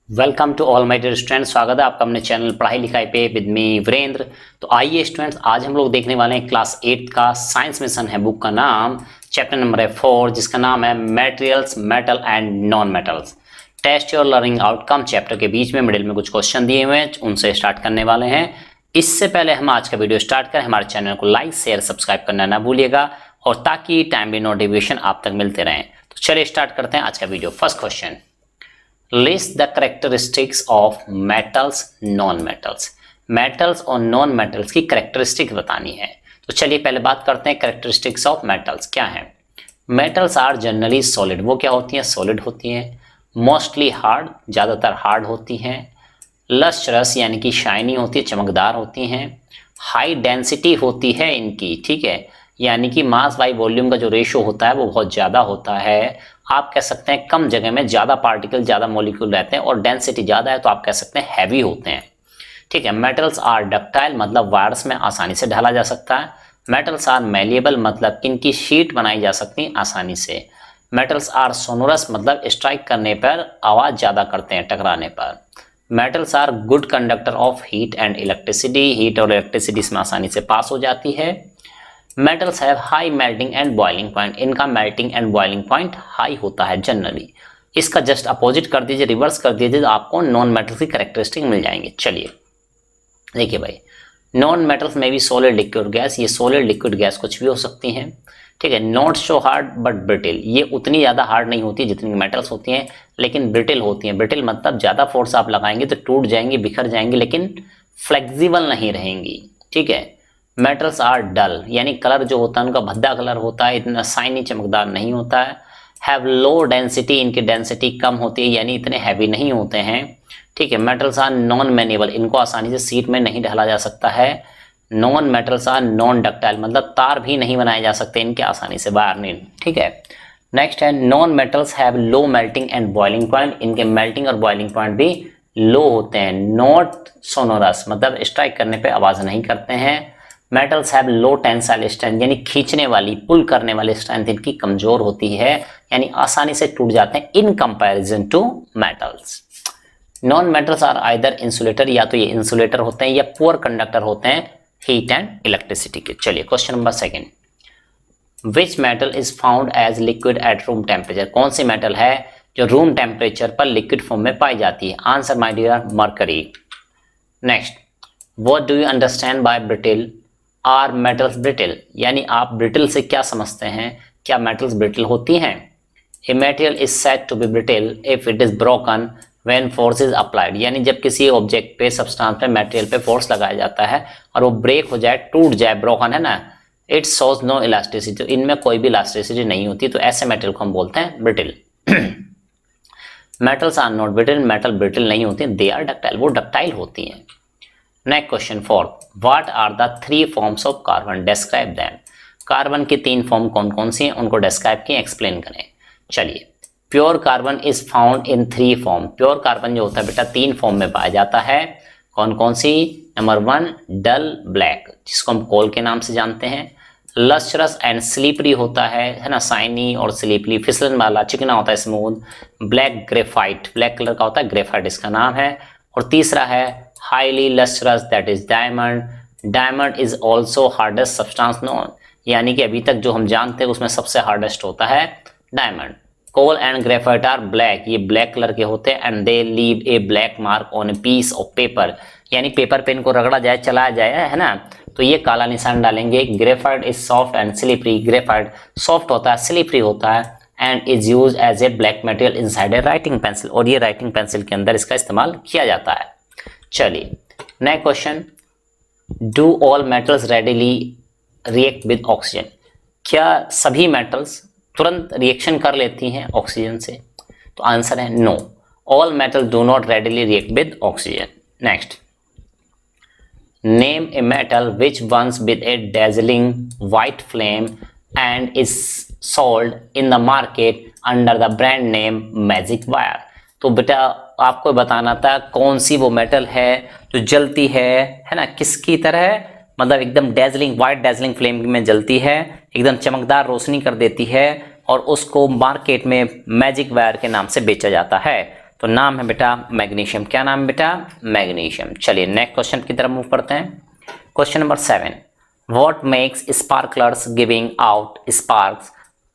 Welcome to all my dear students. स्वागत है आपका अपने चैनल पढ़ाई लिखाई पे विद मी वीरेंद्र। तो आइए स्टूडेंट्स, आज हम लोग देखने वाले हैं क्लास 8 का साइंस मिशन है। बुक का नाम चैप्टर नंबर है 4, जिसका नाम है materials, metal and non metals. Test your learning outcome. Chapter के बीच में मिडिल में कुछ क्वेश्चन दिए हुए हैं, उनसे स्टार्ट करने वाले हैं। इससे पहले हम आज का वीडियो स्टार्ट करें, हमारे चैनल को लाइक शेयर सब्सक्राइब करना ना भूलिएगा, और ताकि टाइमली नोटिफिकेशन आप तक मिलते रहें। तो चलिए स्टार्ट करते हैं आज का video. First question, list the characteristics of metals non metals. Metals और नॉन मेटल्स की करेक्टरिस्टिक बतानी है। तो चलिए पहले बात करते हैं करेक्टरिस्टिक्स ऑफ मेटल्स क्या है। Metals are generally solid. वो क्या होती हैं? सॉलिड होती हैं। मोस्टली हार्ड, ज़्यादातर हार्ड होती हैं। लस्ट्रस यानी कि शाइनी होती है, चमकदार होती हैं। हाई डेंसिटी होती है इनकी, ठीक है, यानी कि मास बाई वॉल्यूम का जो रेशो होता है वो बहुत ज़्यादा होता है। आप कह सकते हैं कम जगह में ज़्यादा पार्टिकल, ज़्यादा मॉलिक्यूल रहते हैं, और डेंसिटी ज़्यादा है तो आप कह सकते हैं हैवी होते हैं, ठीक है। मेटल्स आर डक्टाइल, मतलब वायर्स में आसानी से ढाला जा सकता है। मेटल्स आर मेलिएबल, मतलब इनकी शीट बनाई जा सकती है आसानी से। मेटल्स आर सोनोरस, मतलब स्ट्राइक करने पर आवाज़ ज़्यादा करते हैं, टकराने पर। Metals are good conductor of heat and electricity. Heat और इलेक्ट्रिसिटी इसमें आसानी से पास हो जाती है। Metals have high melting and boiling point. इनका melting and boiling point high होता है जनरली। इसका जस्ट अपोजिट कर दीजिए, रिवर्स कर दीजिए, तो आपको नॉन मेटल्स की कैरेक्टरिस्टिक मिल जाएंगे। चलिए देखिए भाई, नॉन मेटल्स में भी सॉलिड लिक्विड गैस, ये सॉलिड लिक्विड गैस कुछ भी हो सकती हैं, ठीक है। Not so hard but brittle, ये उतनी ज़्यादा हार्ड नहीं होती जितनी मेटल्स होती हैं, लेकिन ब्रिटिल होती हैं। ब्रिटिल मतलब ज़्यादा फोर्स आप लगाएंगे तो टूट जाएंगी, बिखर जाएंगी, लेकिन फ्लेक्सिबल नहीं रहेंगी, ठीक है। मेटल्स आर डल, यानी कलर जो होता है उनका भद्दा कलर होता है, इतना शाइनी चमकदार नहीं होता है। हैव लो डेंसिटी, इनकी डेंसिटी कम होती है, यानी इतने हैवी नहीं होते हैं, ठीक है। मेटल्स आर नॉन मैनेबल, इनको आसानी से सीट में नहीं ढाला जा सकता है। Non metals are non ductile, मतलब तार भी नहीं बनाए जा सकते इनके आसानी से, वायर नहीं, ठीक है। नेक्स्ट है, non metals have low melting and boiling point. इनके मेल्टिंग और बॉइलिंग पॉइंट भी लो होते हैं। नॉट सोनोरस, मतलब स्ट्राइक करने पे आवाज नहीं करते हैं। Metals have low tensile strength, यानी खींचने वाली, पुल करने वाली स्ट्रेंथ इनकी कमजोर होती है, यानी आसानी से टूट जाते हैं in comparison to metals. Non metals are either insulator, या तो ये इंसुलेटर होते हैं या पुअर कंडक्टर होते हैं हीट एंड इलेक्ट्रिसिटी के। चलिए question number second, which metal is found as liquid at room temperature. कौन सी मेटल है जो रूम टेम्परेचर पर लिक्विड फॉर्म में पाई जाती है? Answer my dear, mercury. Next, what do you understand by brittle? Are metals brittle, यानी आप ब्रिटिल से क्या समझते हैं? क्या मेटल्स ब्रिटिल होती हैं? A material is said to be brittle if it is broken when force is applied, यानी जब किसी ऑब्जेक्ट पे, सब्सटेंस पे, मटेरियल पे फोर्स लगाया जाता है और वो ब्रेक हो जाए, टूट जाए, ब्रोकन है ना, इट शोज नो इलास्टिसिटी, तो इनमें कोई भी इलास्टिसिटी नहीं होती, तो ऐसे मेटेरियल को हम बोलते हैं brittle. Metals are not brittle, metal brittle नहीं होती, दे आर डक्टाइल, वो डक्टाइल होती हैं। Next question 4, what are the 3 forms of carbon? Describe them. Carbon की 3 फॉर्म कौन कौन सी हैं, उनको डिस्क्राइब किए, एक्सप्लेन करें। चलिए, pure carbon is found in 3 form. Pure carbon जो होता है बेटा 3 फॉर्म में पाया जाता है। कौन कौन सी? नंबर 1 डल ब्लैक, जिसको हम कोल के नाम से जानते हैं। लस्ट्रस एंड स्लीपरी होता है ना, शाइनी और स्लीपरी, फिसलन वाला, चिकना होता है, smooth. Black graphite, black colour का होता है, ग्रेफाइट इसका नाम है। और तीसरा है highly lustrous, that is diamond. Diamond is also hardest substance known, यानी कि अभी तक जो हम जानते हैं उसमें सबसे हार्डेस्ट होता है diamond. Coal and graphite are black, ये ब्लैक कलर के होते हैं। And they leave a black mark on a piece of paper, यानी पेपर पे इनको रगड़ा जाए, चलाया जाए, है ना, तो ये काला निशान डालेंगे। Graphite is soft and slippery, graphite soft होता है, स्लिपरी होता है, and is use as a black material inside a writing pencil, और ये राइटिंग पेंसिल के अंदर इसका इस्तेमाल किया जाता है। चलिए next question, do all metals readily react with oxygen? क्या सभी मेटल्स तुरंत रिएक्शन कर लेती हैं ऑक्सीजन से? तो आंसर है no, all metal do not readily react with oxygen. Next, name a metal which burns with a dazzling white flame and is sold in the market under the brand name magic wire. तो बेटा आपको बताना था कौन सी वो metal है जो जलती है ना, किसकी तरह, मतलब एकदम डेजलिंग, व्हाइट डेजलिंग फ्लेम में जलती है, एकदम चमकदार रोशनी कर देती है, और उसको मार्केट में मैजिक वायर के नाम से बेचा जाता है। तो नाम है बेटा मैग्नीशियम। क्या नाम है बेटा? मैग्नीशियम। चलिए नेक्स्ट क्वेश्चन की तरफ मूव करते हैं। Question number 7, what makes sparklers giving out sparks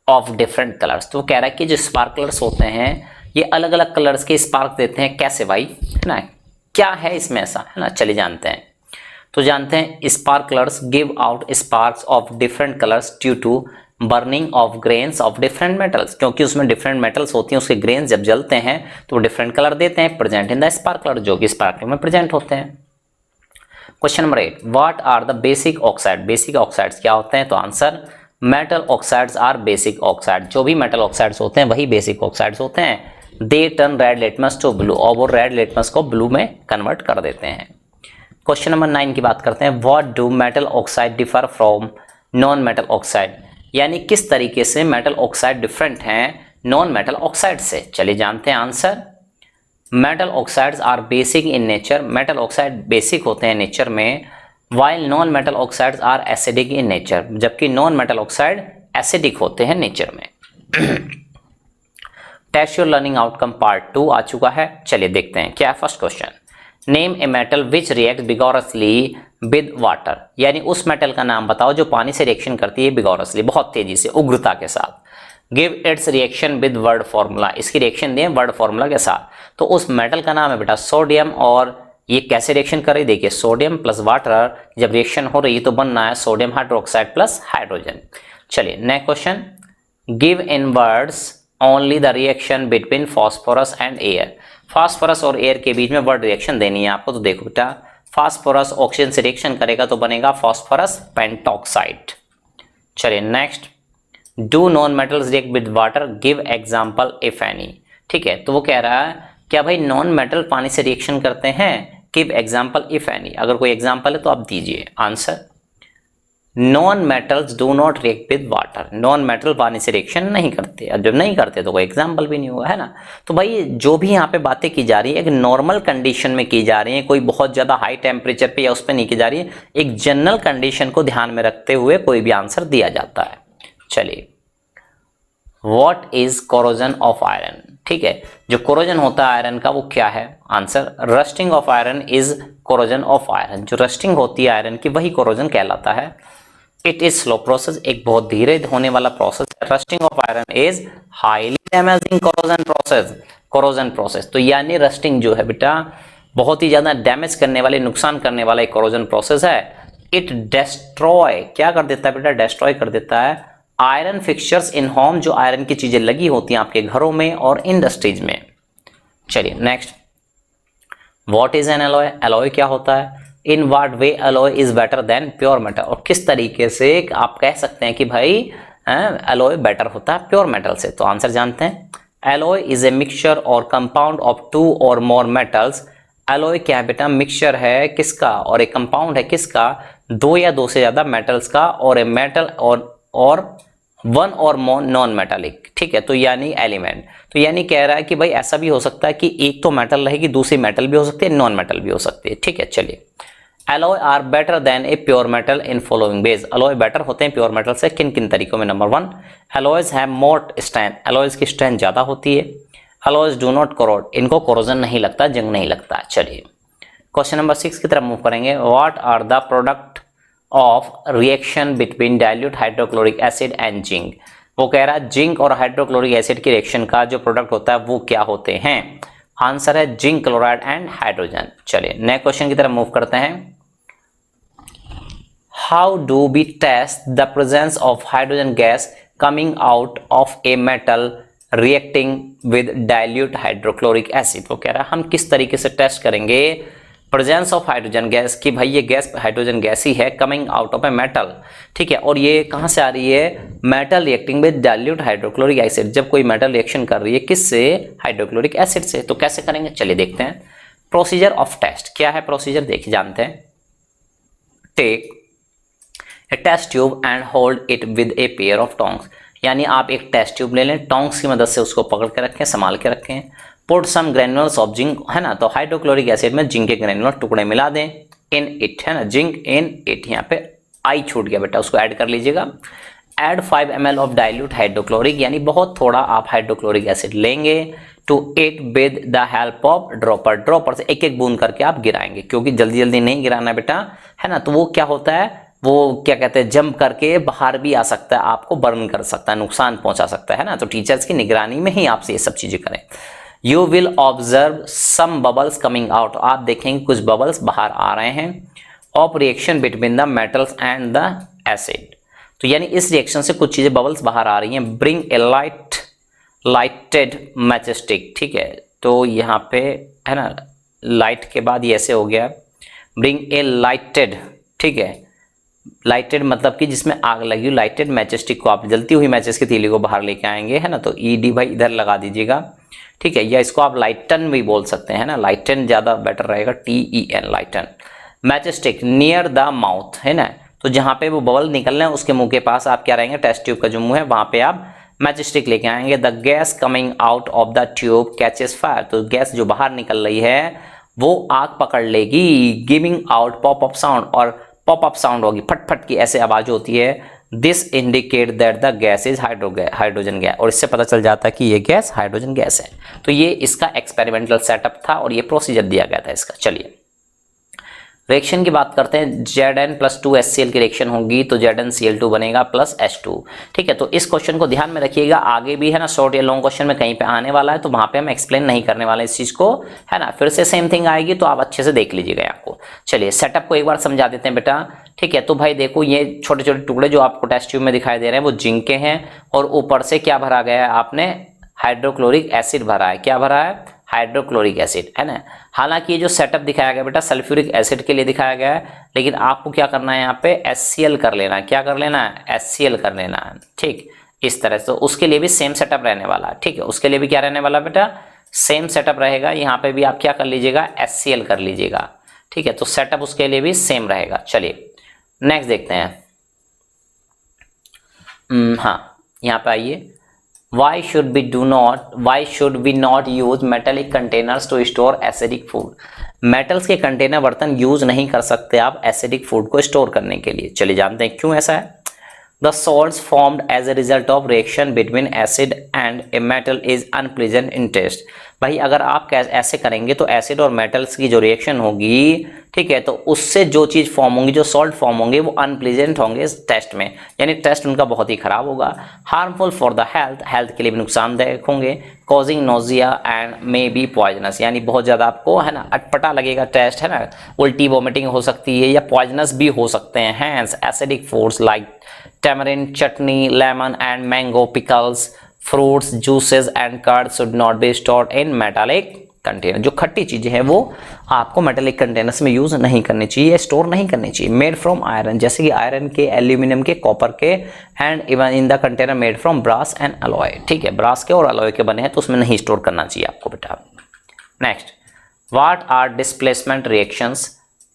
of different colours. तो वो कह रहा है कि जो स्पार्कलर्स होते हैं ये अलग अलग कलर्स के स्पार्क देते हैं। कैसे भाई, है ना, क्या है इसमें ऐसा, है ना, चलिए जानते हैं। तो जानते हैं sparklers give out sparks of different colours due to burning of grains of different metals. क्योंकि उसमें डिफरेंट मेटल्स होती हैं, उसके ग्रेन्स जब जलते हैं तो वो डिफरेंट कलर देते हैं, प्रेजेंट इन द स्पार्कलर, जो कि स्पार्कलर में प्रेजेंट होते हैं। Question number 8, what are the basic oxide. Basic oxides क्या होते हैं? तो answer metal oxides are basic oxide. जो भी मेटल ऑक्साइड्स होते हैं वही बेसिक ऑक्साइड्स होते हैं। They turn red litmus to blue, और वो रेड लिटमस को ब्लू में कन्वर्ट कर देते हैं। क्वेश्चन नंबर 9 की बात करते हैं। What do metal oxide differ from non metal oxide. यानी किस तरीके से मेटल ऑक्साइड डिफरेंट हैं नॉन मेटल ऑक्साइड से। चलिए जानते हैं answer. Metal oxides are basic in nature. Metal oxide basic होते हैं नेचर में, while non metal oxides are acidic in nature, जबकि नॉन मेटल ऑक्साइड एसिडिक होते हैं नेचर में। Test your learning outcome part 2 आ चुका है। चलिए देखते हैं क्या है first question. Name a metal which react vigorously with water. यानी उस मेटल का नाम बताओ जो पानी से रिएक्शन करती है बिगोरसली, बहुत तेजी से, उग्रता के साथ। Give its reaction with word formula. इसकी रिएक्शन दें वर्ड फॉर्मूला के साथ। तो उस मेटल का नाम है बेटा सोडियम, और ये कैसे रिएक्शन कर रही है देखिए, सोडियम प्लस वाटर जब रिएक्शन हो रही है तो बनना है सोडियम हाइड्रोक्साइड प्लस हाइड्रोजन। चलिए next question. Give in words only the reaction between phosphorus and air. Phosphorus और एयर के बीच में वर्ड रिएक्शन देनी है आपको। तो देखो बेटा, फास्फोरस ऑक्सीजन से रिएक्शन करेगा तो बनेगा फास्फोरस पेंटॉक्साइड। चलिए next. Do non metals react with water, give example if any. ठीक है, तो वो कह रहा है क्या भाई नॉन मेटल पानी से रिएक्शन करते हैं, गिव एग्जांपल इफ एनी। अगर कोई एग्जांपल है तो आप दीजिए answer. Non metals do not react with water. Non metal पानी से रिएक्शन नहीं करते, और जब नहीं करते तो कोई एग्जांपल भी नहीं होगा, है ना। तो भाई जो भी यहाँ पे बातें की जा रही है एक नॉर्मल कंडीशन में की जा रही है, कोई बहुत ज्यादा हाई टेम्परेचर पे या उस पर नहीं की जा रही है, एक जनरल कंडीशन को ध्यान में रखते हुए कोई भी आंसर दिया जाता है। चलिए, what is corrosion of iron. ठीक है, जो कोरोजन होता है आयरन का वो क्या है? Answer rusting of iron is corrosion of iron. जो रस्टिंग होती है आयरन की वही कोरोजन कहलाता है। इट इज स्लो प्रोसेस, एक बहुत धीरे होने वाला प्रोसेस है। Rusting of iron is highly damaging corrosion process. Corrosion process तो यानी रस्टिंग जो है बेटा बहुत ही ज्यादा डैमेज करने वाले, नुकसान करने वाला एक कोरोजन प्रोसेस है। इट डिस्ट्रॉय, क्या कर देता है बेटा? डिस्ट्रॉय कर देता है आयरन फिक्सचर्स इन होम, जो आयरन की चीजें लगी होती हैं आपके घरों में और इंडस्ट्रीज में। चलिए next. What is an alloy. Alloy क्या होता है? In what way alloy is better than pure metal. और किस तरीके से आप कह सकते हैं कि भाई एलॉय बेटर होता है प्योर मेटल से। तो आंसर जानते हैं। एलॉय इज ए मिक्सचर और कंपाउंड ऑफ 2 और मोर मेटल्स। एलॉय क्या है बेटा? मिक्सचर है किसका और एक कंपाउंड है किसका? 2 या 2 से ज्यादा मेटल्स का, और ए मेटल और 1 और मोर नॉन मेटालिक। ठीक है, तो यानी एलिमेंट। तो यानी कह रहा है कि भाई ऐसा भी हो सकता है कि एक तो मेटल रहेगी, दूसरी मेटल भी हो सकती है, नॉन मेटल भी हो सकती है। ठीक है, चलिए। Alloy are better than a pure metal in following ways. Alloy better होते हैं प्योर मेटल से किन किन तरीकों में? Number 1, alloys have more strength. Alloys की स्ट्रेंथ ज्यादा होती है। एलॉयज डू नॉट कोरोड, इनको कोरोजन नहीं लगता, जंग नहीं लगता। चलिए क्वेश्चन नंबर 6 की तरफ मूव करेंगे। What are the product of reaction between dilute hydrochloric acid and zinc. वो कह रहा है जिंक और हाइड्रोक्लोरिक एसिड की रिएक्शन का जो प्रोडक्ट होता है वो क्या होते हैं? आंसर है जिंक क्लोराइड एंड हाइड्रोजन। चलिए नेक्स्ट क्वेश्चन की तरफ मूव करते हैं। How do we test the presence of hydrogen gas coming out of a metal reacting with dilute hydrochloric acid. वो कह रहा है हम किस तरीके से टेस्ट करेंगे प्रेजेंस ऑफ हाइड्रोजन गैस की, भाई ये गैस हाइड्रोजन गैस ही है coming out of a metal. ठीक है, और ये कहां से आ रही है? Metal reacting with dilute hydrochloric acid. जब कोई मेटल रिएक्शन कर रही है किससे? हाइड्रोक्लोरिक एसिड से। तो कैसे करेंगे? चलिए देखते हैं। प्रोसीजर ऑफ टेस्ट क्या है? प्रोसीजर देखिए जानते हैं। Take a test tube and hold it with a pair of tongs. यानी आप एक टेस्ट ट्यूब ले लें, टोंग्स की मदद से उसको पकड़ के रखें, संभाल के रखें। Put some granulars of zinc, है ना, तो हाइड्रोक्लोरिक एसिड में जिंक के ग्रेनुलर टुकड़े मिला दें। इन इट, है ना, जिंक इन इट, यहाँ पे आई छूट गया बेटा, उसको ऐड कर लीजिएगा। Add 5 ml of dilute hydrochloric, यानी बहुत थोड़ा आप हाइड्रोक्लोरिक एसिड लेंगे to it with the help of dropper. Dropper से एक एक बूंद करके आप गिराएंगे, क्योंकि जल्दी जल्दी नहीं गिराना बेटा, है ना। तो वो क्या होता है, वो क्या कहते हैं, जंप करके बाहर भी आ सकता है, आपको बर्न कर सकता है, नुकसान पहुंचा सकता है ना। तो टीचर्स की निगरानी में ही आपसे ये सब चीजें करें। You will observe some bubbles coming out, आप देखेंगे कुछ बबल्स बाहर आ रहे हैं। Of reaction between the metals and the acid, तो यानी इस रिएक्शन से कुछ चीजें बबल्स बाहर आ रही हैं। ब्रिंग ए लाइटेड मैचस्टिक, ठीक है। तो यहाँ पे है ना, लाइट के बाद ये ऐसे हो गया, ब्रिंग ए लाइटेड, ठीक है। लाइटेड मतलब कि जिसमें आग लगी, लाइटेड मैचस्टिक को आप जलती हुई मैचेस की तीली को बाहर लेके आएंगे, है ना। तो ईडी भाई इधर लगा दीजिएगा, ठीक है। या इसको आप लाइटन भी बोल सकते हैं ना, लाइटन ज़्यादा बेटर रहेगा, TEN lighten. Matchstick near the mouth, है ना। तो जहाँ पे वो बबल निकल रहे हैं उसके मुंह के पास आप क्या रहेंगे, टेस्ट ट्यूब का जो मुंह है वहाँ पे आप मैचस्टिक लेके आएंगे। The gas coming out of the tube catches fire, तो गैस जो बाहर निकल रही है वो आग पकड़ लेगी। Giving out pop up sound, और पॉप अप साउंड होगी, फट फट की ऐसे आवाज होती है। This indicate that the gas is hydrogen gas, और इससे पता चल जाता है कि ये गैस हाइड्रोजन गैस है। तो ये इसका एक्सपेरिमेंटल सेटअप था और ये प्रोसीजर दिया गया था इसका। चलिए रिएक्शन की बात करते हैं। Zn+2HCl की रिएक्शन होगी तो ZnCl2 बनेगा प्लस H2, ठीक है। तो इस क्वेश्चन को ध्यान में रखिएगा, आगे भी है ना शॉर्ट या लॉन्ग क्वेश्चन में कहीं पे आने वाला है, तो वहां पे हम एक्सप्लेन नहीं करने वाले इस चीज को, है ना। फिर से सेम थिंग आएगी तो आप अच्छे से देख लीजिएगा आपको। चलिए सेटअप को एक बार समझा देते हैं बेटा, ठीक है। तो भाई देखो ये छोटे छोटे टुकड़े जो आपको टेस्ट ट्यूब में दिखाई दे रहे हैं वो जिंक के हैं, और ऊपर से क्या भरा गया है, आपने हाइड्रोक्लोरिक एसिड भरा है। क्या भरा है, हाइड्रोक्लोरिक एसिड, है ना। हालांकि ये जो सेटअप दिखाया गया बेटा सल्फ्यूरिक एसिड के लिए दिखाया गया है, लेकिन आपको क्या करना है, यहाँ पे HCl कर लेना है। क्या कर लेना है, HCl कर लेना है, ठीक। इस तरह से तो उसके लिए भी सेम सेटअप रहने वाला है, ठीक है। उसके लिए भी क्या रहने वाला बेटा, सेम सेटअप रहेगा। यहाँ पे भी आप क्या कर लीजिएगा, HCl कर लीजिएगा, ठीक है। तो सेटअप उसके लिए भी सेम रहेगा। चलिए नेक्स्ट देखते हैं। हाँ यहाँ पे आइए। Why should we not use metallic containers to store acidic food? Metals के कंटेनर बर्तन यूज नहीं कर सकते आप एसिडिक फूड को स्टोर करने के लिए। चलिए जानते हैं क्यों ऐसा है। The salts formed as a result of reaction between acid and a metal is unpleasant in taste. भाई अगर आप ऐसे करेंगे तो एसिड और मेटल्स की जो रिएक्शन होगी, ठीक है, तो उससे जो चीज़ फॉर्म होंगी, जो सॉल्ट फॉर्म होंगे वो अनप्लीजेंट होंगे इस टेस्ट में, यानी टेस्ट उनका बहुत ही खराब होगा। हार्मफुल फॉर द हेल्थ के लिए भी नुकसानदायक होंगे। Causing nausea and may be poisonous, यानी बहुत ज़्यादा आपको है ना अटपटा लगेगा टेस्ट, है ना। उल्टी वोमिटिंग हो सकती है या पॉइजनस भी हो सकते हैं। Hence acidic foods like tamarind chutney, lemon and mango pickles, fruits, juices and curds should not be stored in metallic container. जो खट्टी चीजें हैं वो आपको मेटालिक कंटेनर्स में यूज नहीं करनी चाहिए, स्टोर नहीं करनी चाहिए। मेड फ्रॉम आयरन, जैसे कि आयरन के, एल्यूमिनियम के, कॉपर के, and even in the container made from brass and alloy, ठीक है। ब्रास के और अलॉय के बने हैं तो उसमें नहीं स्टोर करना चाहिए आपको बेटा। Next, what are displacement reactions,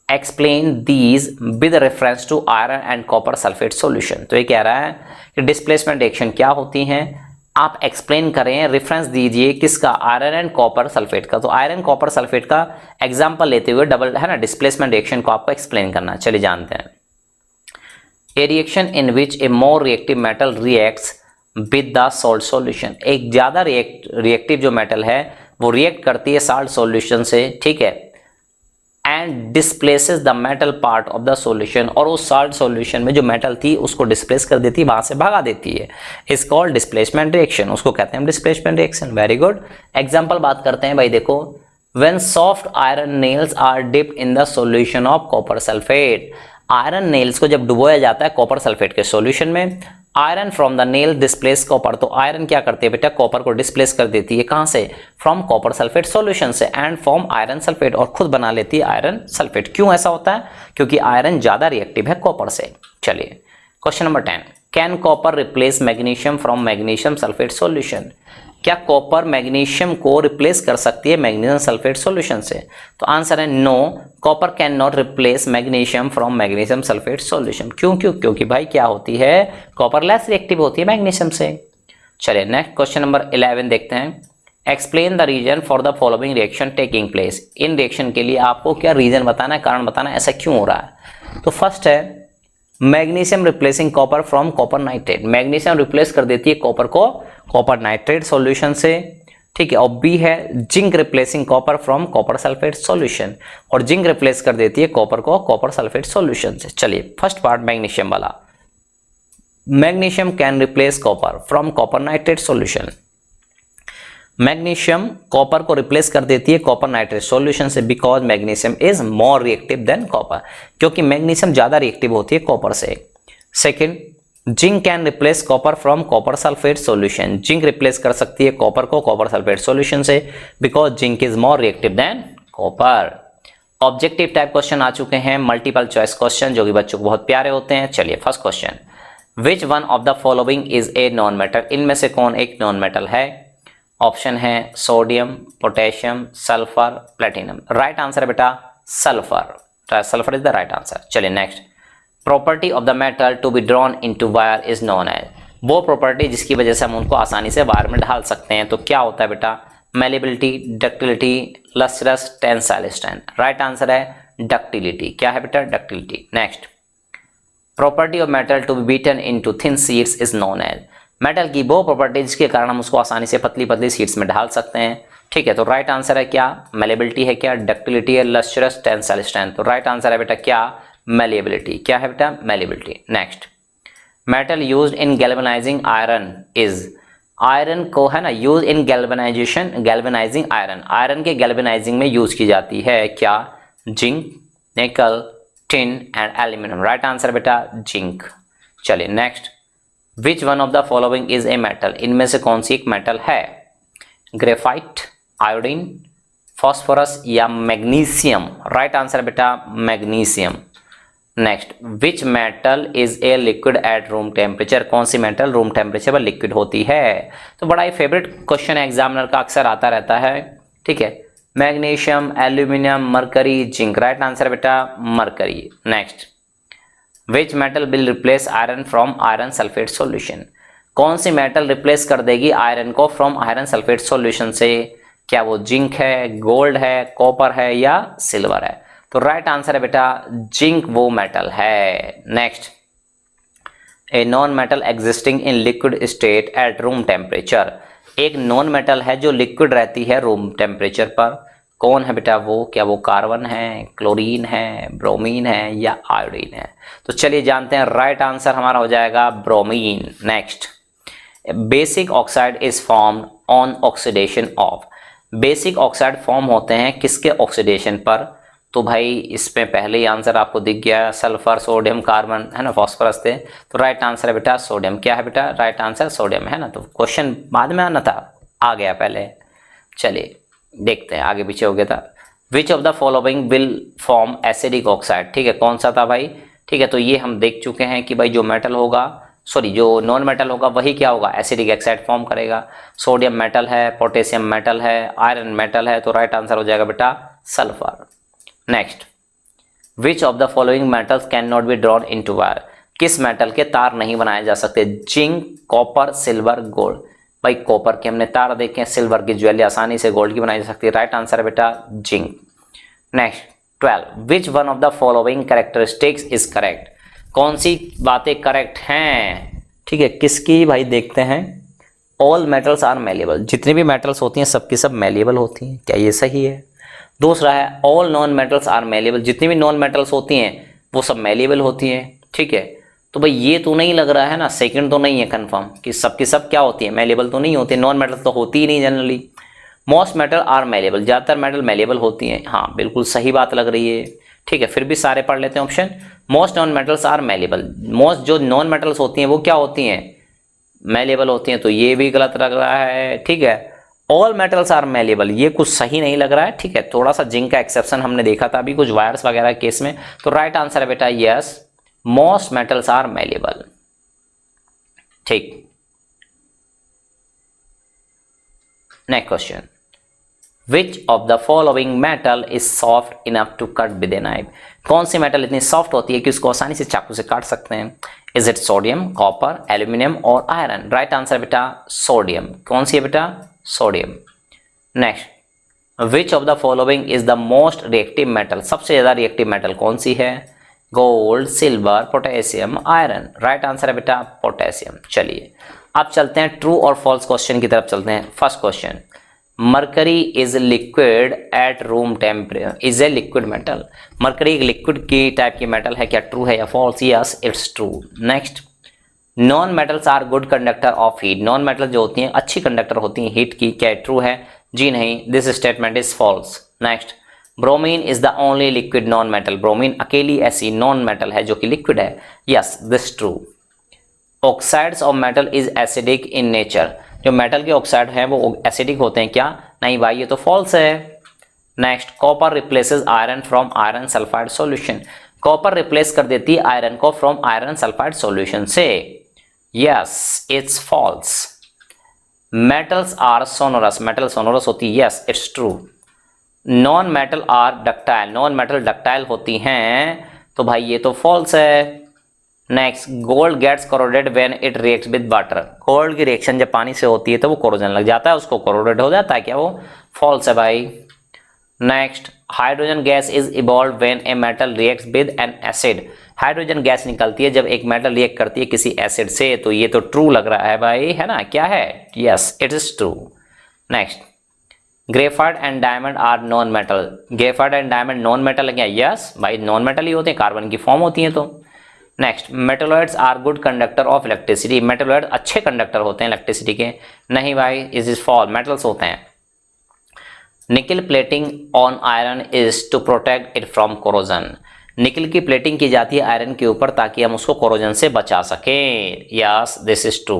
explain these with reference to iron and copper sulphate solution. तो ये कह रहा है कि डिस्प्लेसमेंट रिएक्शन क्या होती हैं, आप एक्सप्लेन करें, रेफरेंस दीजिए किसका, आयरन एंड कॉपर सल्फेट का। तो आयरन कॉपर सल्फेट का एग्जांपल लेते हुए डबल, है ना, डिस्प्लेसमेंट रिएक्शन को आपको एक्सप्लेन करना है। चलिए जानते हैं। ए reaction in which A more reactive metal reacts with the salt solution, एक ज्यादा रिएक्टिव जो मेटल है वो रिएक्ट करती है साल्ट सॉल्यूशन से, ठीक है, and displaces the metal part of the solution, और उस साल्ट सॉल्यूशन में जो मेटल थी उसको डिस्प्लेस कर देती है, वहां से भगा देती है। इस कॉल्ड डिस्प्लेसमेंट रिएक्शन, उसको कहते हैं displacement reaction. Very good. Example बात करते हैं भाई, देखो when soft iron nails are dipped in the solution of copper sulphate, iron nails को जब डुबोया जाता है कॉपर सल्फेट के सॉल्यूशन में, iron from the nail displace copper, तो आयरन क्या करती है बेटा, कॉपर को डिस्प्लेस कर देती है, कहां से, फ्रॉम कॉपर सल्फेट सॉल्यूशन से, एंड फॉर्म आयरन सल्फेट, और खुद बना लेती है आयरन सल्फेट। क्यों ऐसा होता है, क्योंकि आयरन ज्यादा रिएक्टिव है कॉपर से। चलिए question number 10, can copper replace magnesium from magnesium sulphate solution, क्या कॉपर मैग्नीशियम को रिप्लेस कर सकती है मैग्नीशियम सल्फेट सॉल्यूशन से। तो आंसर है no, copper can not replace magnesium from magnesium sulphate solution. क्योंकि भाई क्या होती है, कॉपर लेस रिएक्टिव होती है मैग्नीशियम से। चलिए नेक्स्ट क्वेश्चन नंबर 11 देखते हैं। Explain the reason for the following reaction taking place, इन रिएक्शन के लिए आपको क्या रीजन बताना है, कारण बताना है, ऐसा क्यों हो रहा है। तो फर्स्ट है magnesium replacing copper from copper nitrate, magnesium replace कर देती है कॉपर को कॉपर नाइट्रेट सॉल्यूशन से, ठीक है। और बी है zinc replacing copper from copper sulphate solution, और जिंक रिप्लेस कर देती है कॉपर को कॉपर सल्फेट सॉल्यूशन से। चलिए फर्स्ट पार्ट मैग्नीशियम वाला, magnesium can replace copper from copper nitrate solution, magnesium copper को रिप्लेस कर देती है कॉपर नाइट्रेट सॉल्यूशन से, because magnesium is more reactive than copper, क्योंकि मैग्नीशियम ज्यादा रिएक्टिव होती है कॉपर से। Second, zinc can replace copper from copper sulphate solution, zinc replace कर सकती है कॉपर को कॉपर सल्फेट सॉल्यूशन से, because zinc is more reactive than copper. Objective type question आ चुके हैं, मल्टीपल चॉइस क्वेश्चन जो कि बच्चों को बहुत प्यारे होते हैं। चलिए first question, which one of the following is a non metal, इनमें से कौन एक नॉन मेटल है? ऑप्शन है sodium, potassium, sulphur, platinum. Right answer है बेटा sulphur, sulphur is the right answer. चलिए next, property of the metal to be drawn into wire is known as, वो प्रॉपर्टी जिसकी वजह से हम उनको आसानी से वायर में ढाल सकते हैं, तो क्या होता है बेटा? Malleability, ductility, lustrous, tensile strength. Right answer है डक्टिलिटी। क्या है बेटा? Ductility. Next, property of metal to be beaten into thin sheets is known as, metal की वो प्रॉपर्टी जिसके कारण हम उसको आसानी से पतली पतली शीट्स में ढाल सकते हैं, ठीक है। तो राइट आंसर है क्या? मेलेबिलिटी है क्या? डक्टिलिटी है, लस्ट्रस, टेंसाइल स्ट्रेंथ। तो राइट आंसर है बेटा क्या? मेलेबिलिटी। क्या है बेटा? Malleability. Next, metal used in galvanising iron is, iron को है ना use in galvanisation, galvanising iron, iron के गैल्वेनाइजिंग में यूज की जाती है क्या? जिंक, निकल, tin and aluminium. Right answer बेटा जिंक। चलिए next, which one of the following is a metal, इनमें से कौन सी एक मेटल है? ग्रेफाइट, आयोडीन, फॉस्फोरस या मैग्नीशियम। राइट आंसर बेटा magnesium. Next, which metal is a liquid at room temperature, कौन सी मेटल रूम टेम्परेचर पर लिक्विड होती है? तो बड़ा ही फेवरेट क्वेश्चन एग्जामिनर का अक्सर आता रहता है, ठीक है। Magnesium, aluminium, mercury, zinc. Right answer बेटा mercury. Next, which metal will replace iron from iron sulphate solution, कौन सी मेटल रिप्लेस कर देगी आयरन को फ्रॉम आयरन सल्फेट सॉल्यूशन से? क्या वो जिंक है, गोल्ड है, कॉपर है या सिल्वर है? तो राइट आंसर है बेटा जिंक वो मेटल है। Next, A non metal existing in liquid state eight room temperature, एक नॉन मेटल है जो लिक्विड रहती है रूम टेम्परेचर पर, कौन है बेटा वो? क्या वो कार्बन है, क्लोरीन है, ब्रोमीन है या आयोडीन है? तो चलिए जानते हैं, राइट आंसर हमारा हो जाएगा bromine. Next, basic oxide is formed on oxidation of, basic oxide form होते हैं किसके ऑक्सीडेशन पर? तो भाई इसमें पहले ही आंसर आपको दिख गया, सल्फर, सोडियम, कार्बन है ना, फॉस्फोरस थे। तो राइट आंसर है बेटा सोडियम। क्या है बेटा? राइट आंसर सोडियम है ना। तो क्वेश्चन बाद में आना था, आ गया पहले। चलिए देखते हैं, आगे पीछे हो गया था। विच of the following will form acidic oxide, ठीक है, कौन सा था भाई? ठीक है, तो ये हम देख चुके हैं कि भाई जो मेटल होगा, सॉरी जो नॉन मेटल होगा वही क्या होगा? एसिडिक ऑक्साइड फॉर्म करेगा। सोडियम मेटल है, पोटेशियम मेटल है, आयरन मेटल है, तो राइट आंसर हो जाएगा बेटा sulphur. Next, which of the following metals can not B drawn into wire, किस मेटल के तार नहीं बनाए जा सकते? Zinc, copper, silver, gold. भाई कॉपर के हमने तार देखे, सिल्वर की ज्वेलरी आसानी से गोल्ड की बनाई जा सकती है। राइट आंसर है बेटा zinc. Next 12, which one of the following characteristics is correct, कौन सी बातें करेक्ट हैं? ठीक है, किसकी भाई देखते हैं। ऑल मेटल्स आर मेलेबल, जितनी भी मेटल्स होती हैं सबकी सब मेलेबल होती हैं, क्या ये सही है? दूसरा है all non metals are malleable, जितनी भी नॉन मेटल्स होती हैं वो सब मेलेबल होती हैं, ठीक है। तो भाई ये तो नहीं लग रहा है ना, सेकंड तो नहीं है कंफर्म कि सबकी सब क्या होती है, मेलेबल तो नहीं होती, नॉन मेटल तो होती ही नहीं generally. Most metal are malleable, ज़्यादातर मेटल मेलेबल होती हैं, हाँ बिल्कुल सही बात लग रही है, ठीक है। फिर भी सारे पढ़ लेते हैं option. Most non metals are malleable, most जो नॉन मेटल्स होती हैं वो क्या होती हैं, मेलेबल होती हैं, तो ये भी गलत लग रहा है, ठीक है। ऑल मेटल्स आर मेलेबल, ये कुछ सही नहीं लग रहा है, ठीक है। थोड़ा सा जिंक का एक्सेप्शन हमने देखा था अभी कुछ वायर्स वगैरह केस में, तो राइट आंसर है बेटा yes, most metals are malleable, ठीक। Next question, which of the following metal is soft enough to cut with a knife, कौन सी मेटल इतनी सॉफ्ट होती है कि उसको आसानी से चाकू से काट सकते हैं? Is it sodium, copper, aluminium और आयरन? राइट आंसर बेटा सोडियम। कौन सी है बेटा? Sodium. Next, which of the following is the most reactive metal, सबसे ज्यादा रिएक्टिव मेटल कौन सी है? Gold, silver, potassium, iron. Right answer है बेटा पोटेशियम। चलिए अब चलते हैं ट्रू और फॉल्स क्वेश्चन की तरफ चलते हैं। First question, mercury is liquid at room temperature, is a liquid metal. Mercury एक लिक्विड की टाइप की मेटल है, क्या ट्रू है या false? Yes it's true. Next, non metals are good conductor of heat. Non metal जो होती हैं अच्छी कंडक्टर होती हैं हीट की, क्या ट्रू है? जी नहीं, this statement is false. Next, bromine is the only liquid non metal. Bromine अकेली ऐसी नॉन मेटल है जो कि लिक्विड है। Yes this true. Oxides of metal is acidic in nature. जो मेटल के ऑक्साइड हैं वो एसिडिक होते हैं क्या? नहीं भाई, ये तो फॉल्स है। Next, copper replaces iron from iron sulphide solution. Copper replace कर देती है आयरन को फ्रॉम आयरन सल्फाइड सॉल्यूशन से। Yes it's false. Metals are sonorous. Metal sonorous होती है। Yes it's true. Non metal are ductile. Non metal ductile होती हैं, तो भाई ये तो फॉल्स है। Next, gold gets corroded when it reacts with water. Gold की रिएक्शन जब पानी से होती है तो वो कोरोजन लग जाता है, उसको कोरोडेड हो जाता है, क्या वो फॉल्स है भाई। Next, hydrogen gas is evolve when a metal reacts with N acid. Hydrogen gas निकलती है जब एक मेटल रिएक्ट करती है किसी एसिड से, तो ये तो ट्रू लग रहा है भाई, है ना? क्या है? Yes it is true. Next, graphite and diamond are non metal. Graphite and diamond non metal है क्या? यस भाई नॉन मेटल ही होते हैं, कार्बन की फॉर्म होती है। तो next, metalloids are good conductor of electricity. Metalloid अच्छे कंडक्टर होते हैं इलेक्ट्रिसिटी के। नहीं भाई, इज इज फॉल्स, मेटल्स होते हैं। Nickel plating on iron is to protect it from corrosion. Nickel की प्लेटिंग की जाती है आयरन के ऊपर ताकि हम उसको कोरोजन से बचा सकें। Yes this is true.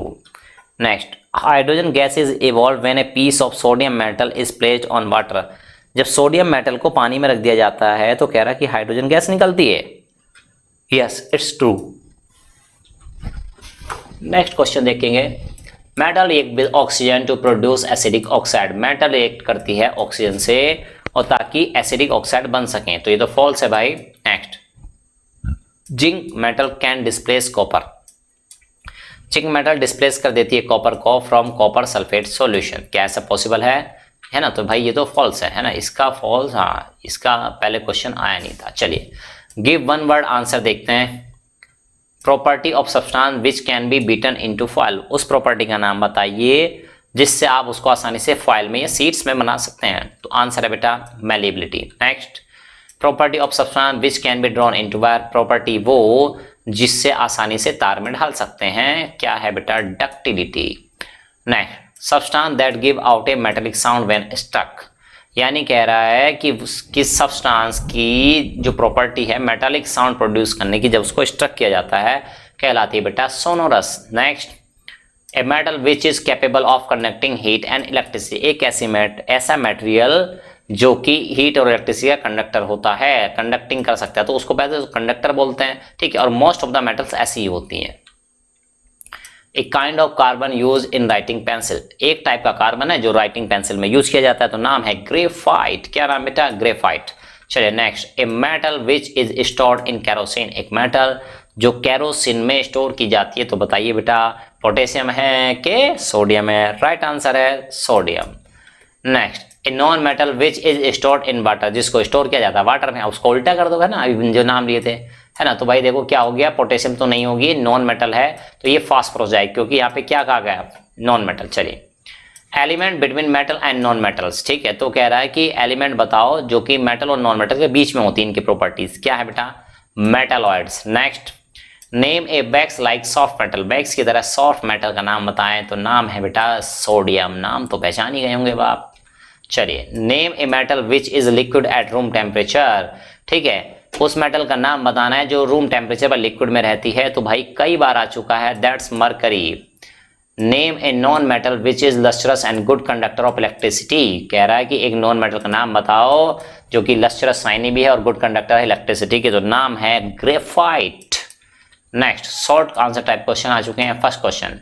Next, hydrogen gas is evolve when a piece of sodium metal is placed on water. जब सोडियम मेटल को पानी में रख दिया जाता है तो कह रहा है कि हाइड्रोजन गैस निकलती है। Yes it's true. Next question देखेंगे, metal react with oxygen to produce acidic oxide. Metal react करती है ऑक्सीजन से और ताकि एसिडिक ऑक्साइड बन सकें, तो ये तो फॉल्स है भाई। Next, zinc metal can displace copper. Zinc metal displace कर देती है कॉपर को फ्रॉम कॉपर सल्फेट सॉल्यूशन। क्या ऐसा पॉसिबल है ना? तो भाई ये तो फॉल्स है ना? इसका फॉल्स, हाँ इसका पहले क्वेश्चन आया नहीं था। चलिए गिव वन वर्ड आंसर देखते हैं। Property of substance which can be beaten into foil. उस प्रॉपर्टी का नाम बताइए जिससे आप उसको आसानी से फॉइल में या सीट्स में बना सकते हैं। तो आंसर है बेटा malleability. Next, property of substance which can be drawn into wire. Property वो जिससे आसानी से तार में ढाल सकते हैं, क्या है बेटा? Ductility. Next, substance that give out a metallic sound when stuck. यानी कह रहा है कि किस सब्सटेंस की जो प्रॉपर्टी है मेटालिक साउंड प्रोड्यूस करने की, जब उसको स्ट्रक किया जाता है, कहलाती है बेटा sonorous. Next, A metal which is capable of conducting heat and electricity. एक ऐसा मटेरियल जो कि हीट और इलेक्ट्रिसिटी का कंडक्टर होता है, कंडक्टिंग कर सकता है, तो उसको पहले कंडक्टर बोलते हैं, ठीक है। और मोस्ट ऑफ द मेटल्स ऐसी ही होती हैं। एक kind of carbon use in writing pencil. एक टाइप का कार्बन है जो राइटिंग पेंसिल में यूज किया जाता है, तो नाम है ग्रेफाइट। क्या नाम बेटा? ग्रेफाइट। चलिए next, A metal which is stored in kerosene. एक मेटल जो कैरोसिन में स्टोर की जाती है, तो बताइए बेटा पोटेशियम है कि सोडियम है? राइट आंसर है sodium. Next, A non metal which is stored in water. जिसको स्टोर किया जाता है वाटर में, उसको उल्टा कर दोगे ना, अभी जो नाम लिए थे, है ना? तो भाई देखो क्या हो गया, पोटेशियम तो नहीं होगी, नॉन मेटल है, तो ये फास्फोरस जाएगी क्योंकि यहाँ पे क्या कहा गया? Non metal. चलिए, element between metal and non metals, ठीक है। तो कह रहा है कि एलिमेंट बताओ जो कि मेटल और नॉन मेटल के बीच में होती है, इनकी प्रॉपर्टीज क्या है बेटा? Metalloids. Next, name a wax like soft metal. Wax की तरह सॉफ्ट मेटल का नाम बताएं, तो नाम है बेटा सोडियम। नाम तो पहचान ही गए होंगे बाप। चलिए, name a metal which is liquid at room temperature. ठीक है, उस मेटल का नाम बताना है जो रूम टेम्परेचर पर लिक्विड में रहती है, तो भाई कई बार आ चुका है, that's mercury. Name A non metal which is lustrous and good conductor of electricity. कह रहा है कि एक नॉन मेटल का नाम बताओ जो कि लस्ट्रस, शाइनी भी है और गुड कंडक्टर है इलेक्ट्रिसिटी के, तो नाम है graphite. Next, short answer type question आ चुके हैं। First question,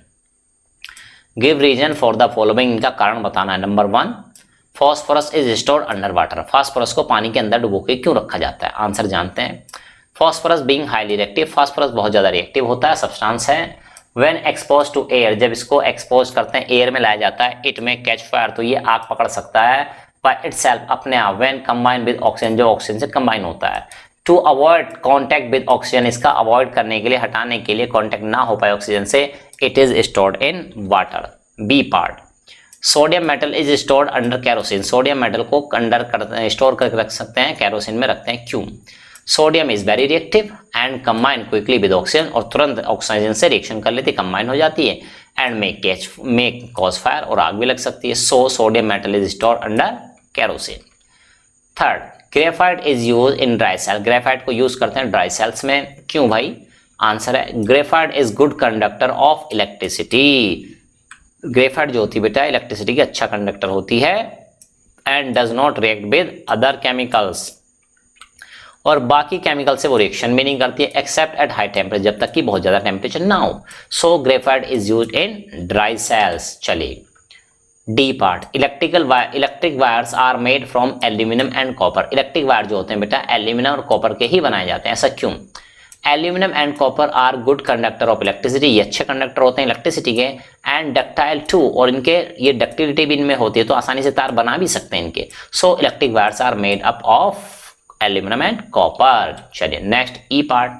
give reason for the following. इनका कारण बताना है। Number 1, phosphorus is stored under water. Phosphorus को पानी के अंदर डुबो के क्यों रखा जाता है? आंसर जानते हैं। Phosphorus being highly reactive. Phosphorus बहुत ज्यादा रिएक्टिव होता है, सब्सटेंस है। व्हेन एक्सपोज टू एयर, जब इसको एक्सपोज करते हैं, एयर में लाया जाता है, इट में कैच फायर, तो ये आग पकड़ सकता है बाय इटसेल्फ, अपने आप। व्हेन कंबाइन विद ऑक्सीजन, जो ऑक्सीजन से कंबाइन होता है। To avoid contact with oxygen, इसका अवॉइड करने के लिए, हटाने के लिए, कॉन्टैक्ट ना हो पाए ऑक्सीजन से, it is stored in water. B part, sodium metal is stored under kerosene, sodium metal को अंडर स्टोर करके रख सकते हैं, कैरोसिन में रखते हैं, क्यों? Sodium is very reactive and combine quickly with oxygen, और तुरंत ऑक्सीजन से रिएक्शन कर लेती, कंबाइन हो जाती है, एंड मेक कॉज फायर, और आग भी लग सकती है। So sodium metal is stored under kerosene. Third, graphite is use in dry cell, graphite को यूज करते हैं ड्राई सेल्स में, क्यों भाई? आंसर है graphite is good conductor of electricity, graphite जो होती है बेटा इलेक्ट्रिसिटी की अच्छा कंडक्टर होती है, and does not react with other chemicals, और बाकी केमिकल से वो रिएक्शन भी नहीं करती है, एक्सेप्ट एट हाई टेम्परेचर, जब तक कि बहुत ज्यादा टेम्परेचर ना हो। So graphite is used in dry cells. चलिए D part, electric wires are made from aluminium and copper, electric wire जो होते हैं बेटा एल्यूमिनियम और कॉपर के ही बनाए जाते हैं, ऐसा क्यों? Aluminium and copper are good conductor of electricity, ये अच्छे कंडक्टर होते हैं इलेक्ट्रिसिटी के, एंड डक्टाइल टू, और इनके ये डक्टिलिटी भी इनमें होती है, तो आसानी से तार बना भी सकते हैं इनके। So electric wires are made up of aluminium and copper. चलिए next E part,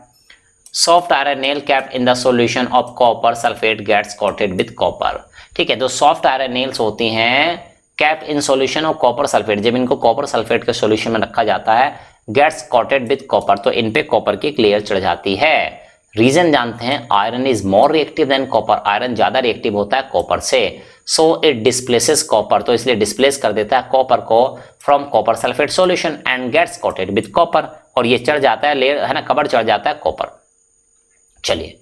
soft iron nail kept in the solution of copper sulphate gets coated with copper, ठीक है, जो सॉफ्ट आयरन नेल्स होती हैं kept in solution of copper sulphate, जब इनको copper sulphate के solution में रखा जाता है, गेट्स कोटेड विद कॉपर, तो इन पे कॉपर की लेयर चढ़ जाती है। रीजन जानते हैं, iron is more reactive than copper, iron ज्यादा रिएक्टिव होता है कॉपर से, सो इट डिस्प्लेसेस कॉपर, तो इसलिए डिस्प्लेस कर देता है कॉपर को from copper sulphate solution and gets coated with copper, और ये चढ़ जाता है लेयर, है ना, कवर चढ़ जाता है कॉपर। चलिए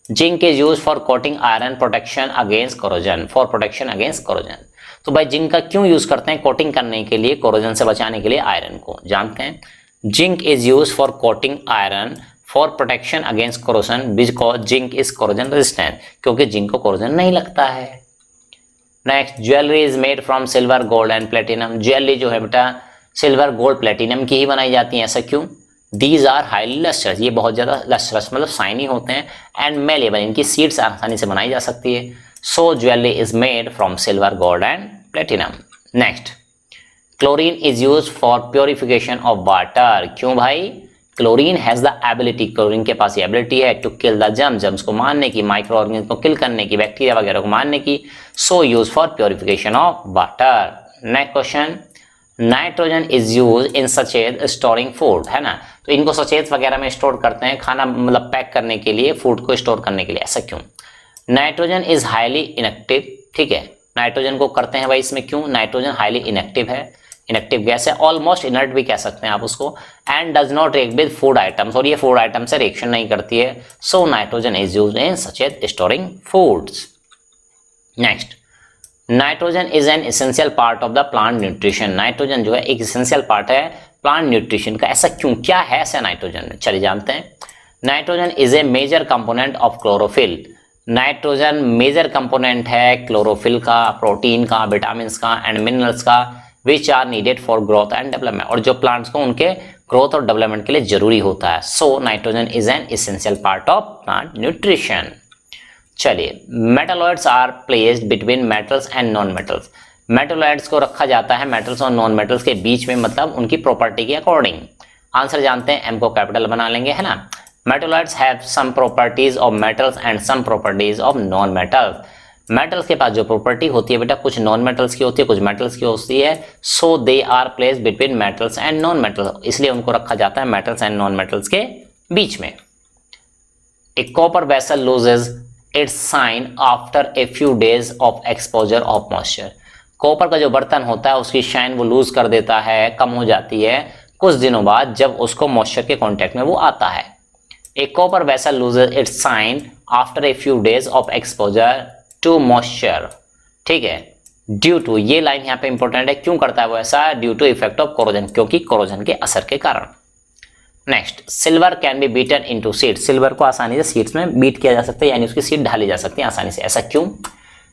zinc is use for coating iron protection against corrosion, for protection against corrosion, तो भाई जिंक का क्यों यूज करते हैं? कोटिंग करने के लिए, कोरोजन से बचाने के लिए आयरन को, जानते हैं। Zinc is use for coating iron for protection against corrosion because zinc is corrosion resistant, क्योंकि जिंक को कोरोजन नहीं लगता है। Next, jewellery is made from silver gold and platinum, jewellery जो है बेटा सिल्वर गोल्ड प्लेटिनम की ही बनाई जाती है, ऐसा क्यों? दीज आर हाईली लस्ट्रस, ये बहुत ज्यादा लस्ट्रस मतलब शाइनी होते हैं, एंड मेलेबल, इनकी सीड्स आसानी से बनाई जा सकती है। So jewellery is made from silver gold and platinum. Next, chlorine is use for purification of water, क्यों भाई? Chlorine has the ability, chlorine के पास ये एबिलिटी है टू किल द जर्म्स को मारने की, माइक्रो ऑर्गेनिज्म को किल करने की, बैक्टीरिया वगैरह को मारने की। So use for purification of water. Next question, nitrogen is use in sachet storing food, है ना, तो इनको सचेत वगैरह में स्टोर करते हैं, खाना मतलब पैक करने के लिए, फूड को स्टोर करने के लिए, ऐसा क्यों? नाइट्रोजन इज हाईली इनएक्टिव, ठीक है, नाइट्रोजन को करते हैं भाई इसमें, क्यों? नाइट्रोजन हाईली इनएक्टिव है, इनएक्टिव गैस है, ऑलमोस्ट इनर्ट भी कह सकते हैं आप उसको, and does not react with food items, और ये फूड आइटम से रिएक्शन नहीं करती है। So nitrogen is used in sachet storing foods. Next, nitrogen is an essential part of the plant nutrition, nitrogen जो है एक एसेंशियल पार्ट है प्लांट न्यूट्रिशन का, ऐसा क्यों? क्या है ऐसा नाइट्रोजन में? चलिए जानते हैं। Nitrogen is a major component of chlorophyll, nitrogen major component है क्लोरोफिल का, प्रोटीन का, विटामिन का एंड मिनरल्स का, which are needed for growth and development, और जो प्लांट्स को उनके ग्रोथ और डेवलपमेंट के लिए जरूरी होता है। So nitrogen is an essential part of plant nutrition. चलिए, metalloids are placed between metals and non metals, metalloids को रखा जाता है मेटल्स और नॉन मेटल्स के बीच में, मतलब उनकी प्रॉपर्टी के अकॉर्डिंग। आंसर जानते हैं, एम को कैपिटल बना लेंगे, है ना। Metalloids have some properties of metals and some properties of non metals, metals के पास जो प्रॉपर्टी होती है बेटा कुछ नॉन मेटल्स की होती है, कुछ मेटल्स की होती है। So they are placed between metals and non metals, इसलिए उनको रखा जाता है मेटल्स एंड नॉन मेटल्स के बीच में। A copper vessel loses its shine after a few days of exposure of moisture, copper का जो बर्तन होता है उसकी शाइन वो लूज कर देता है, कम हो जाती है कुछ दिनों बाद जब उसको मॉइस्चर के कांटेक्ट में वो आता है। A copper vessel loses its shine after a few days of exposure to moisture, ठीक है, ड्यू टू, ये लाइन यहाँ पे इंपॉर्टेंट है, क्यों करता है वो ऐसा? Due to effect of corrosion, क्योंकि कोरोजन के असर के कारण। Next, silver can be beaten into sheets, silver को आसानी से सीड्स में बीट किया जा सकता है, यानी उसकी सीड ढाली जा सकती है आसानी से, ऐसा क्यों?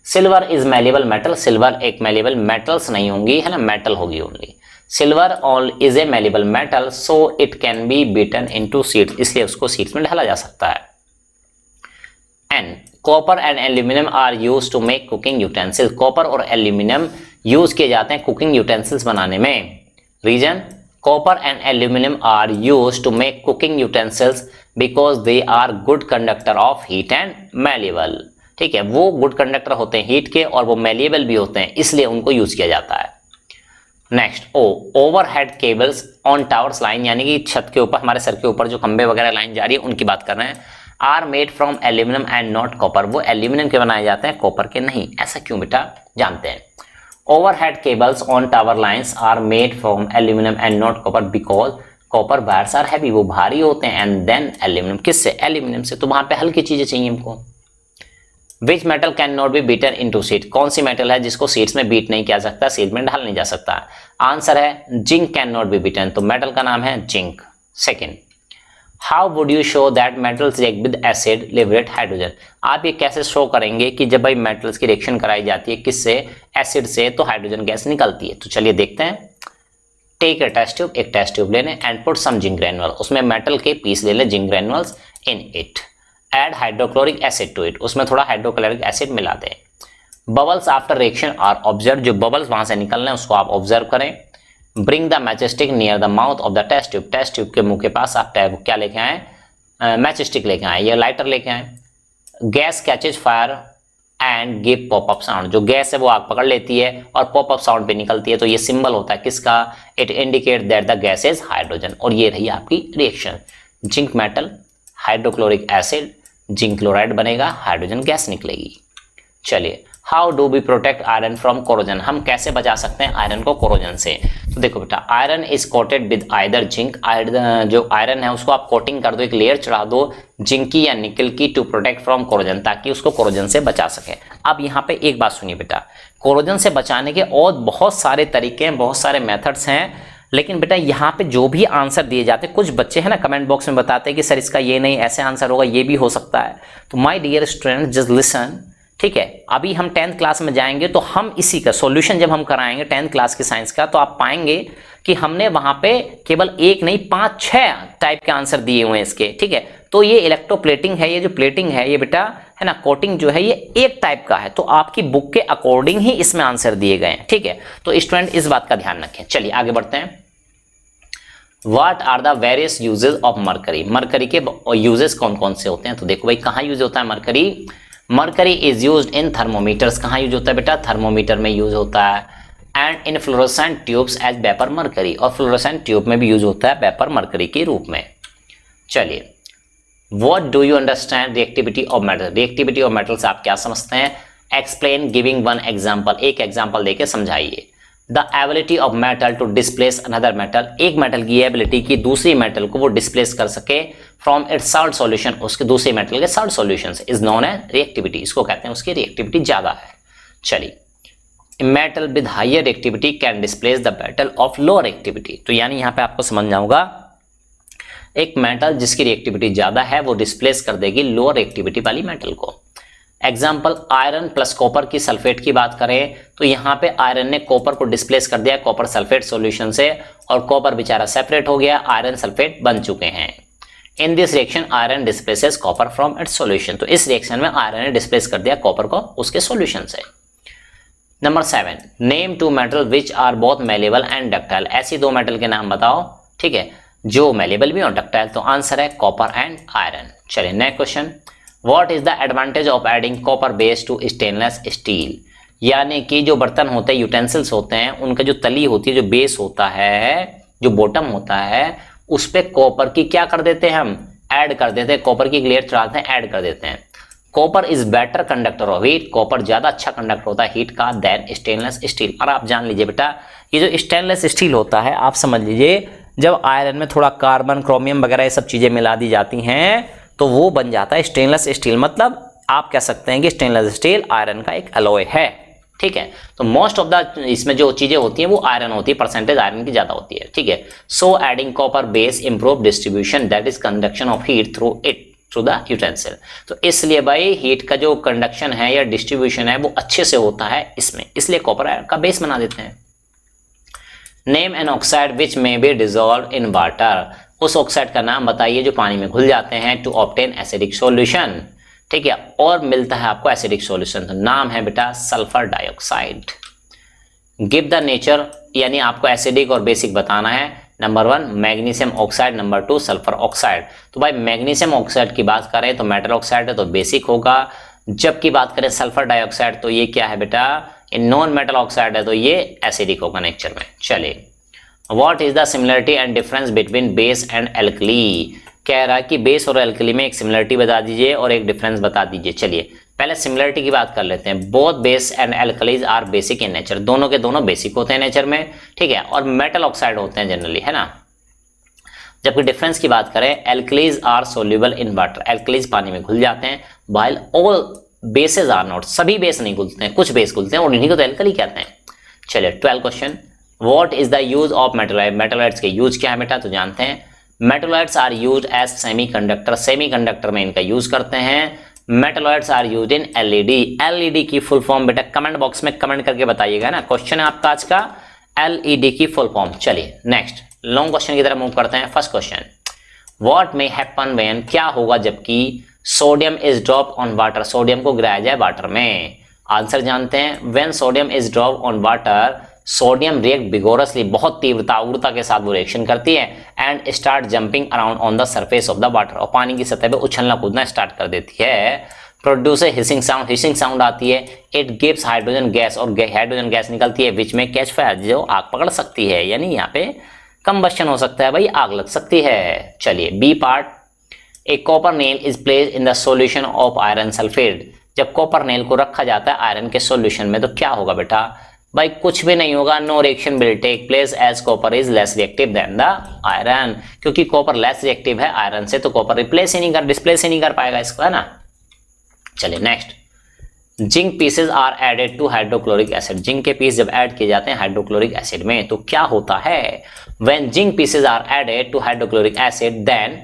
Silver is malleable metal, silver एक मैलेबल मेटल्स नहीं होंगी, है ना, मेटल होगी only. Silver all is a malleable metal, so it can be beaten into sheets, इसलिए उसको सीड्स में ढाला जा सकता है। And, copper and aluminium are use to make cooking utensils, copper और एल्यूमिनियम यूज किए जाते हैं कुकिंग यूटेंसिल्स बनाने में। Reason, copper and aluminium are used to make cooking utensils because they are good conductor of heat and malleable. ठीक है, वो good conductor होते हैं हीट के और वो मैलिएबल भी होते हैं, इसलिए उनको यूज किया जाता है। Next oh, overhead cables on towers line, यानी कि छत के ऊपर, हमारे सर के ऊपर जो खंबे वगैरह लाइन जा रही है उनकी बात कर रहे हैं। Are made from aluminium and not copper, वो एल्यूमिनियम के बनाए जाते हैं, कॉपर के नहीं। ऐसा क्यों बेटा, जानते हैं। Overhead cables on tower lines are made from aluminium and not copper because copper wires are heavy, वो भारी होते हैं, एंड देन एल्यूमिनियम, किससे, एल्यूमिनियम से, तो वहां पे हल्की चीजें चाहिए हमको। Which metal can not be beaten into sheet, कौन सी मेटल है जिसको सीट्स में बीट नहीं किया सकता, सीट में ढाल नहीं जा सकता। आंसर है zinc can not be beaten, तो मेटल का नाम है zinc. Second, how would you show that metals react with acid liberate hydrogen, आप ये कैसे शो करेंगे कि जब भाई मेटल्स की रिएक्शन कराई जाती है किससे, एसिड से, तो हाइड्रोजन गैस निकलती है। तो चलिए देखते हैं। टेक अ टेस्ट ट्यूब, एक टेस्ट ट्यूब लेने, and put some zinc granule, उसमें मेटल के पीस ले ले, zinc granules in it, add hydrochloric acid to it, उसमें थोड़ा हाइड्रोक्लोरिक एसिड मिला दें। Bubbles after reaction are observe, जो बबल्स वहां से निकल रहे हैं उसको आप ऑब्जर्व करें। Bring the matchstick near the mouth of the test tube, test tube के मुंह के पास आप क्या लेके आए, मैचस्टिक लेके आए या लाइटर लेके आए। Gas catches fire and give popup sound, जो गैस है वो आग पकड़ लेती है और पॉपअप साउंड पे निकलती है, तो ये सिंबल होता है किसका, it indicate that the gas is hydrogen. और ये रही आपकी reaction, zinc metal, hydrochloric acid, zinc chloride बनेगा, हाइड्रोजन गैस निकलेगी। चलिए, how do we protect iron from corrosion, हम कैसे बचा सकते हैं आयरन को कोरोजन से। तो देखो बेटा, iron is coated with either zinc, जो आयरन है उसको आप कोटिंग कर दो, एक लेयर चढ़ा दो जिंक की या निकल की, टू प्रोटेक्ट फ्रॉम कोरोजन, ताकि उसको कोरोजन से बचा सके। अब यहाँ पे एक बात सुनिए बेटा, कोरोजन से बचाने के और बहुत सारे तरीके हैं, बहुत सारे मेथड्स हैं, लेकिन बेटा यहाँ पे जो भी आंसर दिए जाते हैं, कुछ बच्चे हैं ना कमेंट बॉक्स में बताते हैं कि सर इसका ये नहीं, ऐसे आंसर होगा, ये भी हो सकता है। तो my dear student just listen, ठीक है। अभी हम 10th क्लास में जाएंगे तो हम इसी का सॉल्यूशन जब हम कराएंगे 10th क्लास की साइंस का, तो आप पाएंगे कि हमने वहां पे केवल एक नहीं 5-6 टाइप के आंसर दिए हुए हैं इसके, ठीक है। तो ये इलेक्ट्रोप्लेटिंग है, ये जो प्लेटिंग है ये बेटा है ना, कोटिंग जो है ये एक टाइप का है, तो आपकी बुक के अकॉर्डिंग ही इसमें आंसर दिए गए हैं, ठीक है। तो स्टूडेंट इस बात का ध्यान रखें। चलिए आगे बढ़ते हैं। What are the various uses of mercury? Mercury के यूजेस कौन कौन से होते हैं, तो देखो भाई कहाँ यूज होता है mercury. Mercury is used in thermometers, कहाँ यूज होता है बेटा, थर्मोमीटर में यूज होता है। And in fluorescent tubes as vapour mercury, और फ्लोरोसेंट ट्यूब में भी यूज होता है वेपर मरकरी के रूप में। चलिए, what do you understand reactivity of metal, reactivity of metals आप क्या समझते हैं। एक्सप्लेन गिविंग वन एग्जाम्पल, एक एग्जाम्पल देके समझाइए। The ability of metal to displace another metal, एक मेटल की एबिलिटी की दूसरी मेटल को वो डिस्प्लेस कर सके फ्रॉम इट्स सॉल्ट सॉल्यूशन, उसके दूसरे मेटल के salt solution is known as reactivity, इसको कहते हैं उसकी रिएक्टिविटी ज्यादा है। चलिए, metal with higher reactivity can displace the metal of lower activity, तो यानी यहाँ पे आपको समझ जाऊंगा, एक मेटल जिसकी रिएक्टिविटी ज्यादा है वो डिस्प्लेस कर देगी लोअर एक्टिविटी वाली मेटल को। एग्जाम्पल, आयरन प्लस कॉपर की सल्फेट की बात करें तो यहाँ पे आयरन ने कॉपर को डिस्प्लेस कर दिया कॉपर सल्फेट सॉल्यूशन से, और कॉपर बेचारा सेपरेट हो गया, आयरन सल्फेट बन चुके हैं। In this reaction iron displaces copper from its solution, तो इस रिएक्शन में आयरन ने डिस्प्लेस कर दिया कॉपर को उसके सॉल्यूशन से। Number 7, name two metal which are both malleable and ductile, ऐसी दो मेटल के नाम बताओ, ठीक है, जो मेलेबल भी और डक्टाइल, तो आंसर है कॉपर एंड आयरन। चलिए next question, what is the advantage of adding copper base to stainless steel, यानी कि जो बर्तन होते हैं यूटेंसिल्स होते हैं उनका जो तली होती है, जो बेस होता है, जो बॉटम होता है, उस पे कॉपर की क्या कर देते हैं, हम ऐड कर देते हैं, कॉपर की लेयर चढ़ाते हैं, ऐड कर देते हैं। Copper is better conductor of heat, copper ज्यादा अच्छा कंडक्टर होता है हीट का देन स्टेनलेस स्टील। और आप जान लीजिए बेटा, ये जो स्टेनलेस स्टील होता है, आप समझ लीजिए जब आयरन में थोड़ा कार्बन क्रोमियम वगैरह ये सब चीजें मिला दी जाती हैं तो वो बन जाता है स्टेनलेस स्टील, मतलब आप कह सकते हैं कि स्टेनलेस स्टील आयरन का एक अलॉय है, ठीक है। तो मोस्ट ऑफ द इसमें जो चीजें होती हैं वो आयरन होती है, परसेंटेज आयरन की ज्यादा होती है, ठीक है। So adding copper base improve distribution that is conduction of heat through it through the utensil, तो इसलिए भाई हीट का जो कंडक्शन है या डिस्ट्रीब्यूशन है वो अच्छे से होता है इसमें, इसलिए कॉपर का बेस बना देते हैं। Name an oxide which may be dissolve in water, उस ऑक्साइड का नाम बताइए जो पानी में घुल जाते हैं टू ऑब्टेन एसिडिक सॉल्यूशन, ठीक है, और मिलता है आपको एसिडिक सॉल्यूशन, तो नाम है बेटा sulphur dioxide. Give the nature, यानी आपको एसिडिक और बेसिक बताना है, number 1 magnesium oxide, number 2 sulphur oxide. तो भाई मैग्नीशियम ऑक्साइड की बात करें तो मेटल ऑक्साइड है तो बेसिक होगा, जबकि बात करें सल्फर डाइऑक्साइड तो ये क्या है बेटा, ये नॉन मेटल ऑक्साइड है तो ये एसिडिक होगा नेचर में। चलिए, what is the similarity and difference between base and alkali. कह रहा है कि बेस और एल्कली में एक सिमिलरिटी बता दीजिए और एक डिफरेंस बता दीजिए। चलिए पहले सिमिलरिटी की बात कर लेते हैं। Both base and alkalis are basic in nature, दोनों के दोनों बेसिक होते हैं नेचर में, ठीक है, और मेटल ऑक्साइड होते हैं जनरली, है ना। जबकि डिफरेंस की बात करें, alkalis are soluble in water, alkalis पानी में घुल जाते हैं, while all bases are not, सभी बेस नहीं घुलते हैं, कुछ बेस घुलते हैं और इन्हीं को तो एल्कली कहते हैं। चलिए 12 question, what is the use of metalloid, metalloids के यूज क्या है बेटा, तो जानते हैं metalloids are used as semiconductor, semiconductor में इनका यूज करते हैं। Metalloids are used in LED, LED की फुल फॉर्म बेटा कमेंट बॉक्स में कमेंट करके बताइएगा ना, क्वेश्चन है आपका आज का एलईडी की फुल फॉर्म। चलिए नेक्स्ट लॉन्ग क्वेश्चन की तरफ मूव करते हैं। First question, what may happen when, क्या होगा जबकि sodium is drop on water, sodium को गिराया जाए वाटर में। आंसर जानते हैं, when sodium is drop on water, sodium react vigorously, बहुत तीव्रता उग्रता के साथ वो रिएक्शन करती है, and start jumping around on the surface of the water, और पानी की सतह पे उछलना कूदना स्टार्ट कर देती है। Produce a hissing sound, hissing sound आती है। इट गिव्स हाइड्रोजन गैस, और हाइड्रोजन गैस निकलती है विच में कैच फायर, जो आग पकड़ सकती है, यानी यहाँ पे कंबशन हो सकता है भाई, आग लग सकती है। चलिए B part, a copper nail is placed in the solution of iron sulphate, जब कॉपर नेल को रखा जाता है आयरन के सॉल्यूशन में तो क्या होगा बेटा, भाई कुछ भी नहीं होगा, no reaction will take place as copper is less reactive than the iron, क्योंकि कॉपर लेस रिएक्टिव है आयरन से तो कॉपर रिप्लेस ही नहीं कर, डिस्प्लेस ही नहीं कर पाएगा इसको, है ना। चलिए next, zinc pieces are added to hydrochloric acid, zinc के पीस जब ऐड किए जाते हैं हाइड्रोक्लोरिक एसिड में तो क्या होता है, when zinc pieces are added to hydrochloric acid then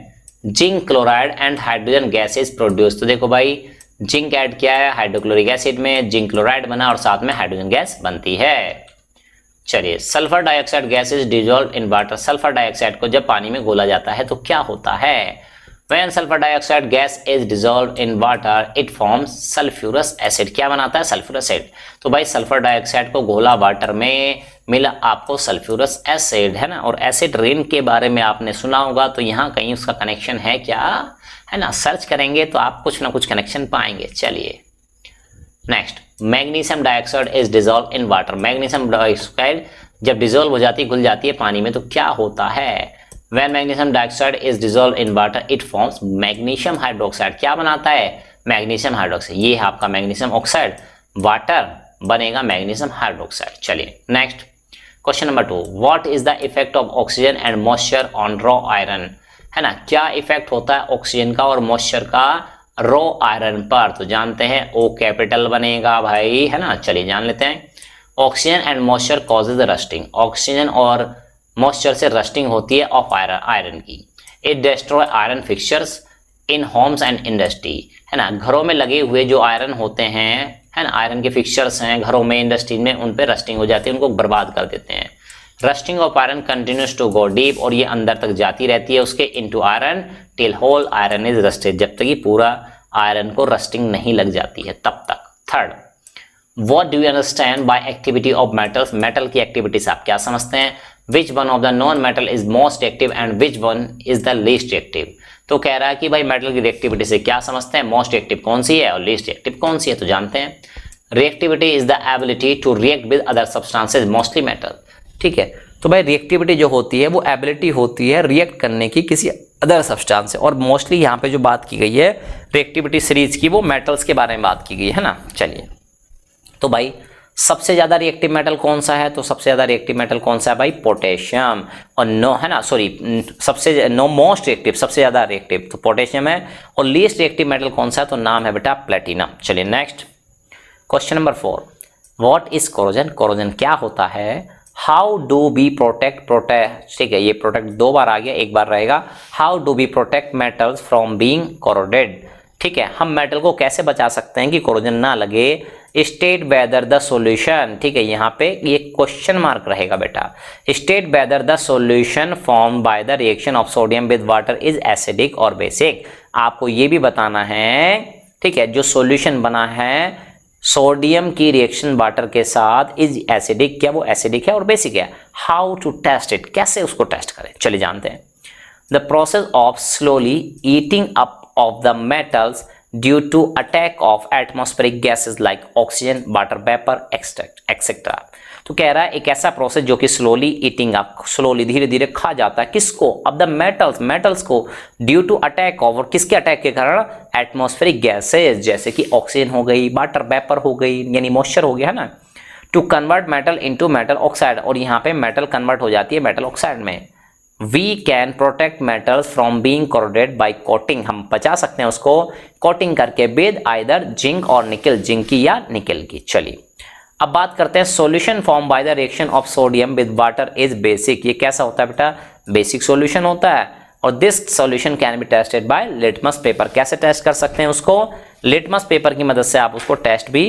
zinc chloride and hydrogen gas is produce. तो देखो भाई जिंक ऐड किया है हाइड्रोक्लोरिक एसिड में, जिंक क्लोराइड बना और साथ में हाइड्रोजन गैस बनती है। चलिए sulphur dioxide gas is dissolve in water, sulphur dioxide को जब पानी में घोला जाता है तो क्या होता है, When sulfur dioxide gas is dissolved in water, it forms sulfurous acid, क्या बनाता है सल्फ्यूरस एसिड। तो भाई सल्फर डाइऑक्साइड को घोला वाटर में, मिला आपको सल्फ्यूरस एसिड, है ना। और एसिड रेन के बारे में आपने सुना होगा तो यहाँ कहीं उसका कनेक्शन है क्या, है ना, सर्च करेंगे तो आप कुछ ना कुछ कनेक्शन पाएंगे। चलिए next, magnesium dioxide is dissolve in water, magnesium dioxide जब डिजोल्व हो जाती है, घुल जाती है पानी में तो क्या होता है, When magnesium dioxide is dissolved in water, it forms magnesium hydroxide, क्या बनाता है मैग्नीशियम हाइड्रोक्साइड, ये है आपका मैग्नीशियम ऑक्साइड, वाटर बनेगा मैग्नीशियम हाइड्रोक्साइड। चलिए next question number 2, what is the effect of oxygen and moisture on raw iron, है ना, क्या इफेक्ट होता है ऑक्सीजन का और मॉइस्चर का रॉ आयरन पर, तो जानते हैं ओ कैपिटल बनेगा भाई, है ना। चलिए जान लेते हैं, oxygen and moisture causes rusting, oxygen और मॉइस्चर से रस्टिंग होती है ऑफ आयरन की। It destroy iron fixtures in homes and industry, है ना, घरों में लगे हुए जो आयरन होते हैं, है ना, आयरन के फिक्सचर्स हैं घरों में इंडस्ट्री में, उन पे रस्टिंग हो जाती है, उनको बर्बाद कर देते हैं। Rusting of iron continues to go deep, और ये अंदर तक जाती रहती है उसके into iron till whole iron is rusted, जब तक कि पूरा आयरन को रस्टिंग नहीं लग जाती है तब तक। Third, what do you understand bye activity of metals, metal की एक्टिविटी से आप क्या समझते हैं, विच one of the non metal is most active and which one is the least active. तो कह रहा है कि भाई मेटल की रिएक्टिविटी से क्या समझते हैं, मोस्ट एक्टिव कौन सी है और लीस्ट एक्टिव कौन सी है, तो जानते हैं reactivity is the ability to react with other substances mostly metal, ठीक है। तो भाई रिएक्टिविटी जो होती है वो एबिलिटी होती है रिएक्ट करने की किसी अदर सब्सटेंस से, और मोस्टली यहाँ पे जो बात की गई है रिएक्टिविटी सीरीज की वो मेटल्स के बारे में बात की गई है ना। चलिए तो भाई सबसे ज्यादा रिएक्टिव मेटल कौन सा है, तो सबसे ज्यादा रिएक्टिव मेटल कौन सा है भाई पोटेशियम, और नो, है ना, सॉरी सबसे नो मोस्ट रिएक्टिव, सबसे ज्यादा रिएक्टिव तो पोटेशियम है, और लीस्ट रिएक्टिव मेटल कौन सा है, तो नाम है बेटा प्लेटिनम। चलिए next question number 4, what is corrosion, corrosion क्या होता है, हाउ डू बी प्रोटेक्ट, ठीक है, ये प्रोटेक्ट दो बार आ गया, एक बार रहेगा, how do we protect metals from being corroded, ठीक है, हम मेटल को कैसे बचा सकते हैं कि कोरोजन ना लगे, स्टेट वेदर द सॉल्यूशन, ठीक है, यहाँ पे ये क्वेश्चन मार्क रहेगा बेटा, state whether the solution form by the reaction of sodium with water is acidic और बेसिक, आपको ये भी बताना है, ठीक है, जो सॉल्यूशन बना है सोडियम की रिएक्शन वाटर के साथ इज एसिडिक, क्या वो एसिडिक है और बेसिक है। हाउ टू टेस्ट इट, कैसे उसको टेस्ट करें, चलिए जानते हैं। The process of slowly eating up of the metals due to attack of atmospheric gases like oxygen, water vapour, etcetera. तो कह रहा है एक ऐसा प्रोसेस जो कि स्लोली ईटिंग अप, स्लोली धीरे धीरे खा जाता है किसको, अब द मेटल्स को, ड्यू टू अटैक ऑफ, और किसके अटैक के कारण, एटमॉस्फेरिक गैसेस जैसे कि ऑक्सीजन हो गई, वाटर वेपर हो गई, यानी मॉइस्चर हो गया है ना, to convert metal into metal oxide, और यहाँ पे मेटल कन्वर्ट हो जाती है मेटल ऑक्साइड में। We can protect metals from being corroded by coating, हम बचा सकते हैं उसको कोटिंग करके विद आइदर जिंक और निकल, जिंक की या निकल की। चलिए अब बात करते हैं solution form by the reaction of sodium with water is basic. ये कैसा होता है बेटा, बेसिक सॉल्यूशन होता है, और this solution can be tested by litmus paper. कैसे टेस्ट कर सकते हैं उसको, लिटमस पेपर की मदद से आप उसको टेस्ट भी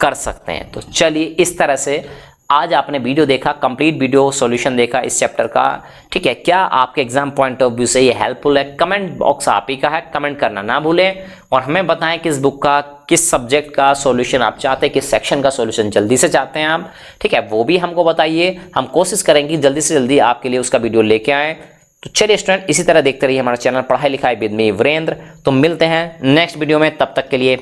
कर सकते हैं। तो चलिए इस तरह से आज आपने वीडियो देखा, कंप्लीट वीडियो सॉल्यूशन देखा इस चैप्टर का, ठीक है। क्या आपके एग्जाम पॉइंट ऑफ व्यू से ये हेल्पफुल है, कमेंट बॉक्स आप ही का है, कमेंट करना ना भूलें, और हमें बताएं किस बुक का, किस सब्जेक्ट का सॉल्यूशन आप चाहते हैं, किस सेक्शन का सॉल्यूशन जल्दी से चाहते हैं आप, ठीक है, वो भी हमको बताइए। हम कोशिश करेंगे जल्दी से जल्दी आपके लिए उसका वीडियो लेके आएँ। तो चलिए स्टूडेंट, इसी तरह देखते रहिए हमारा चैनल पढ़ाई लिखाई विद मी वीरेंद्र। तो मिलते हैं नेक्स्ट वीडियो में, तब तक के लिए